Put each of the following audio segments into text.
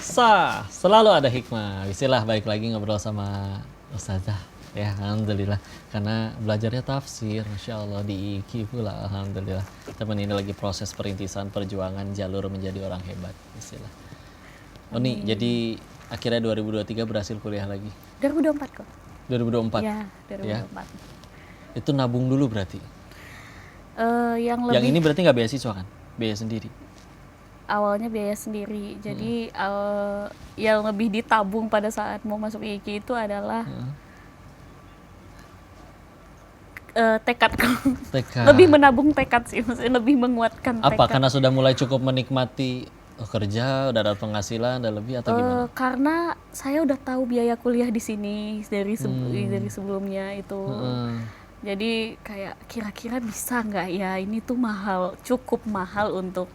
Selalu ada hikmah. Bismillah, balik lagi ngobrol sama Ustazah. Ya, alhamdulillah. Karena belajarnya tafsir, Masya Allah, di IKI pula, alhamdulillah. Teman ini lagi proses perintisan perjuangan jalur menjadi orang hebat. Bismillah. Nih, jadi akhirnya 2023 berhasil kuliah lagi. 2024 kok. 2024? Ya, 2024. Ya. Itu nabung dulu berarti? Yang ini berarti nggak beasiswa kan? Biaya sendiri? Awalnya biaya sendiri. Jadi yang lebih ditabung pada saat mau masuk IKI itu adalah tekad. Lebih menabung tekad sih, maksudnya lebih menguatkan tekad. Apa? Karena sudah mulai cukup menikmati kerja, udah ada penghasilan, udah lebih atau gimana? Karena saya udah tahu biaya kuliah di sini dari sebelumnya itu. Jadi kayak kira-kira bisa nggak ya, ini tuh mahal, cukup mahal untuk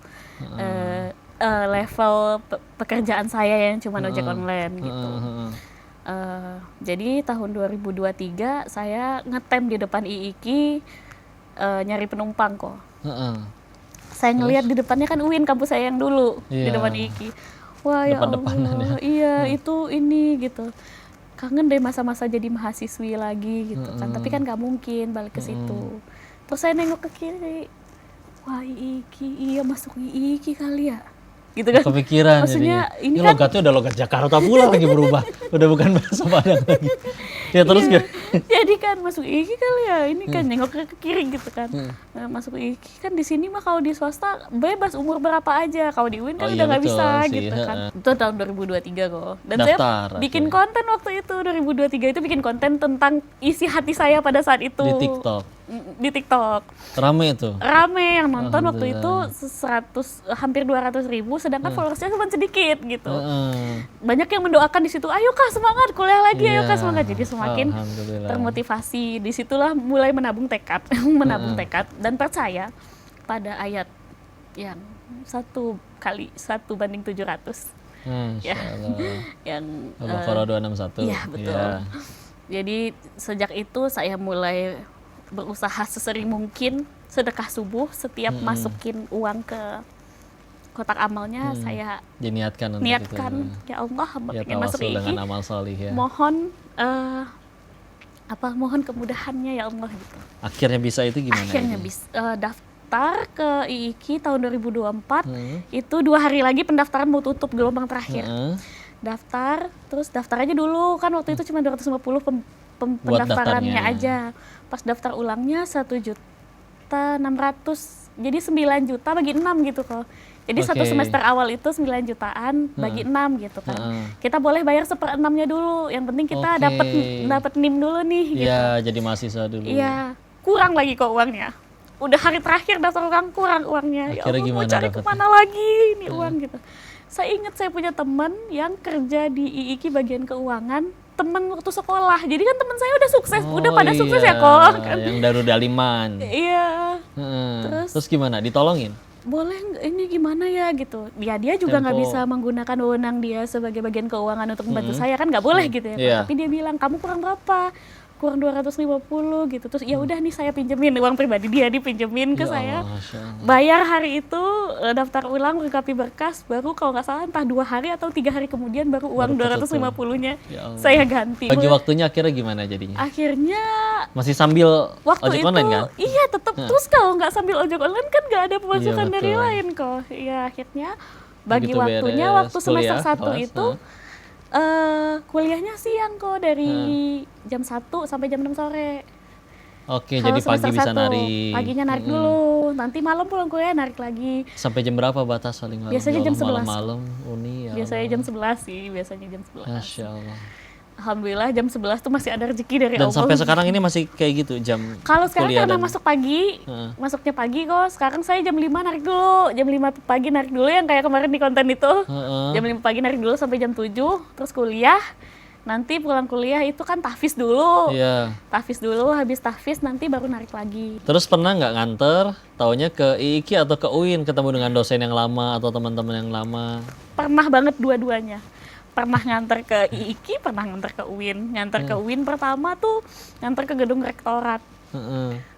level pekerjaan saya yang cuma ojek online gitu. Jadi tahun 2023 saya ngetem di depan IIKI nyari penumpang kok. Saya ngelihat di depannya kan UIN, kampus saya yang dulu, di depan IIKI. Wah ya Allah, iya itu ini gitu. Kangen deh masa-masa jadi mahasiswi lagi gitu kan. Tapi kan gak mungkin balik ke situ. Terus saya nengok ke kiri, wah IIKI, iya masuk IIKI kali ya. Gitu kan. Kepikiran maksudnya jadinya. Ini kan logatnya udah logat Jakarta pula lagi berubah. Udah bukan bahasa Padang lagi. Ya terus iya. Jadi kan masuk IIKI kali ya, ini kan nengok ke kiri gitu kan. Masuk IIKI kan di sini mah kalau di swasta bebas umur berapa aja. Kalau di UIN kan udah nggak bisa sih, gitu kan. Itu tahun 2023 kok. Dan daftar, saya bikin konten waktu itu 2023 itu bikin konten tentang isi hati saya pada saat itu. Di TikTok. Rame itu? Rame yang nonton waktu itu hampir 200.000, sedangkan followersnya cuma sedikit gitu. Banyak yang mendoakan di situ, ayo Kak semangat kuliah lagi, ayo Kak semangat. Jadi semakin termotivasi. Disitulah mulai menabung tekad, dan percaya pada ayat yang 1:1:700. Ya. Yang Al-Baqarah 261. Iya betul. Ya. Jadi sejak itu saya mulai berusaha sesering mungkin sedekah subuh, setiap masukin uang ke kotak amalnya saya niatkan ya Allah, pengen masuk IIKI dengan amal solih ya. Mohon mohon kemudahannya ya Allah gitu. Akhirnya bisa itu gimana? Akhirnya bisa daftar ke IIKI tahun 2024. Itu 2 hari lagi pendaftaran mau tutup gelombang terakhir. Daftar, terus daftar aja dulu kan waktu itu cuma 250 pendaftarannya aja. Pas daftar ulangnya 1.600.000, jadi 9 juta bagi 6 gitu kok. Jadi satu semester awal itu 9 jutaan bagi 6 gitu kan. Kita boleh bayar 1/6-nya dulu. Yang penting kita dapat NIM dulu nih gitu. Iya, jadi mahasiswa dulu. Iya, kurang lagi kok uangnya. Udah hari terakhir daftar kurang uangnya. Akhirnya ya Allah, mau cari kemana lagi ini uang gitu. Saya ingat saya punya teman yang kerja di IIKI bagian keuangan, teman waktu sekolah. Jadi kan teman saya udah sukses, udah pada sukses ya kok kan. Yang Darudaliman. Iya. Terus gimana? Ditolongin? Boleh ini gimana ya gitu. Dia juga nggak bisa menggunakan wewenang dia sebagai bagian keuangan untuk membantu saya, kan nggak boleh gitu ya. Tapi dia bilang, kamu kurang berapa? Kurang 250 gitu. Terus ya udah nih saya pinjemin uang pribadi dia, dipinjemin ke saya. Bayar hari itu, daftar ulang, lengkapi berkas, baru kalau nggak salah entah 2 hari atau 3 hari kemudian baru uang 250-nya saya ganti. Bagi waktunya akhirnya gimana jadinya? Akhirnya masih sambil ojek online kan? Iya tetap. Terus kalau nggak sambil ojek online kan nggak ada pemasukan dari lain kok. Ya akhirnya bagi waktunya waktu semester 1 itu kuliahnya siang kok, dari jam 1 sampai jam 6 sore. Oke, jadi pagi bisa narik. Paginya narik dulu, nanti malam pulang kuliah narik lagi. Sampai jam berapa batas paling malam? Biasanya jam 11. Malam uni ya. Biasanya jam 11 sih, biasanya jam 11. Masya Allah. Alhamdulillah jam 11 tuh masih ada rezeki dari Allah. Dan sampai sekarang ini masih kayak gitu jam kalau sekarang karena masuk pagi, masuknya pagi kok. Sekarang saya jam 5 narik dulu. Jam 5 pagi narik dulu yang kayak kemarin di konten itu. Jam 5 pagi narik dulu sampai jam 7, terus kuliah. Nanti pulang kuliah itu kan tahfiz dulu. Tahfiz dulu, habis tahfiz nanti baru narik lagi. Terus pernah nggak nganter, taunya ke IIKI atau ke UIN, ketemu dengan dosen yang lama atau teman-teman yang lama? Pernah banget dua-duanya. Pernah nganter ke IIKI, pernah nganter ke UIN. Nganter ke UIN pertama tuh nganter ke gedung rektorat.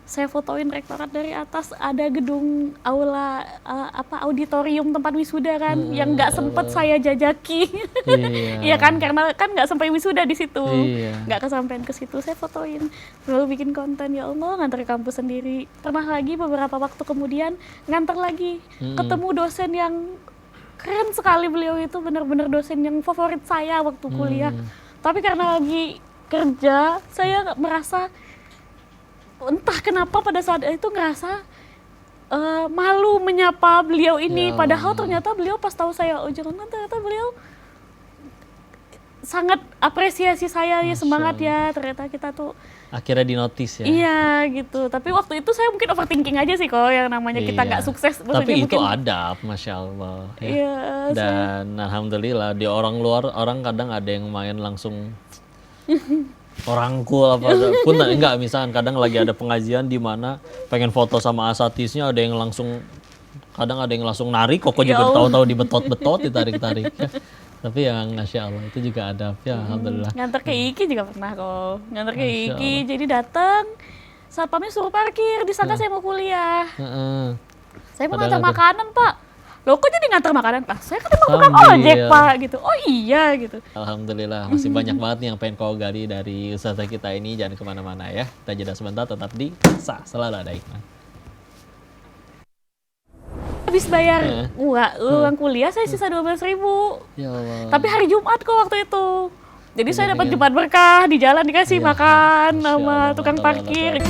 Saya fotoin rektorat dari atas, ada gedung aula auditorium tempat wisuda kan, yang nggak sempet saya jajaki. Iya kan, karena kan nggak sampai wisuda di situ, nggak kesampaian ke situ. Saya fotoin, lalu bikin konten, ya Allah, nganter ke kampus sendiri. Pernah lagi beberapa waktu kemudian nganter lagi, ketemu dosen yang keren sekali. Beliau itu benar-benar dosen yang favorit saya waktu kuliah. Tapi karena lagi kerja, saya merasa entah kenapa pada saat itu ngerasa malu menyapa beliau ini. Padahal ternyata beliau pas tahu saya ujangan, ternyata beliau sangat apresiasi saya, ya semangat ya, ternyata kita tuh akhirnya di notice ya. Iya gitu, tapi waktu itu saya mungkin overthinking aja sih kok, yang namanya kita nggak sukses. Tapi itu adab, Masya Allah ya. Iya, dan alhamdulillah di orang luar, orang kadang ada yang main langsung orangkul apa pun enggak, misalkan kadang lagi ada pengajian di mana pengen foto sama asatisnya, ada yang langsung, kadang ada yang langsung narik, kok juga tahu-tahu dibetot-betot, ditarik-tarik ya. Tapi yang Masya Allah itu juga adab ya, alhamdulillah. Nganter ke IKI juga pernah kok, nganter ke IKI, jadi datang satpamnya suruh parkir, disangka saya mau kuliah. Saya mau nganter makanan, Pak. Loh, kok jadi nganter makanan? Ah, saya kan emang tukang ojek, Pak, gitu. Oh iya, gitu. Alhamdulillah, masih banyak banget nih yang pengen kau gali dari ustazah kita ini. Jangan kemana-mana ya. Kita jeda sebentar, tetap di Selalu Ada Hikmah. Habis bayar uang kuliah, saya sisa 12.000. Ya Allah. Tapi hari Jumat kok waktu itu. Jadi saya dapat Jumat berkah, di jalan dikasih makan sama tukang parkir.